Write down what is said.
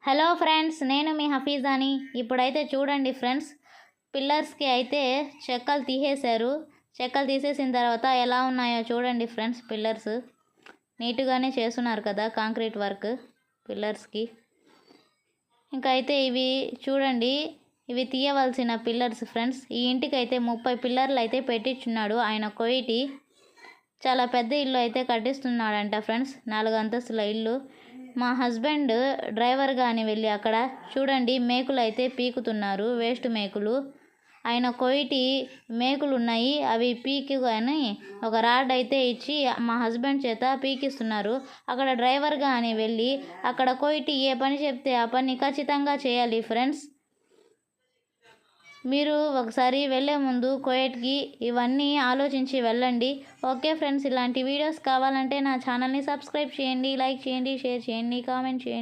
Hello friends, నేను మీ హఫీజాని. ఇప్పుడైతే చూడండి ఫ్రెండ్స్, పిల్లర్స్కి అయితే చెక్కలు తీసేశారు. చెక్కలు తీసేసిన తర్వాత ఎలా ఉన్నాయో చూడండి ఫ్రెండ్స్. పిల్లర్స్ నీట్గానే చేస్తున్నారు కదా, కాంక్రీట్ వర్క్ పిల్లర్స్కి. ఇంకా అయితే ఇవి చూడండి, ఇవి తీయవలసిన పిల్లర్స్ ఫ్రెండ్స్. ఈ ఇంటికి అయితే 30 పిల్లర్లు అయితే పెట్టించున్నాడు ఆయన కోయిటి. చాలా పెద్ద ఇల్లు అయితే కట్టిస్తున్నాడంట ఫ్రెండ్స్, 4 అంతస్తుల ఇల్లు. మా హస్బెండ్ డ్రైవర్గా అని వెళ్ళి అక్కడ చూడండి మేకులు అయితే పీకుతున్నారు, వేస్ట్ మేకులు. ఆయన కోయిటి మేకులు ఉన్నాయి, అవి పీకి కానీ ఒక రాడ్ అయితే ఇచ్చి మా హస్బెండ్ చేత పీకిస్తున్నారు. అక్కడ డ్రైవర్గా అని వెళ్ళి అక్కడ కోయిటి ఏ పని చెప్తే ఆ పని ఖచ్చితంగా చేయాలి ఫ్రెండ్స్. మీరు ఒకసారి వెళ్ళే ముందు కువైట్కి ఇవన్నీ ఆలోచించి వెళ్ళండి. ఓకే ఫ్రెండ్స్, ఇలాంటి వీడియోస్ కావాలంటే నా ఛానల్ని సబ్స్క్రైబ్ చేయండి, లైక్ చేయండి, షేర్ చేయండి, కామెంట్ చేయండి.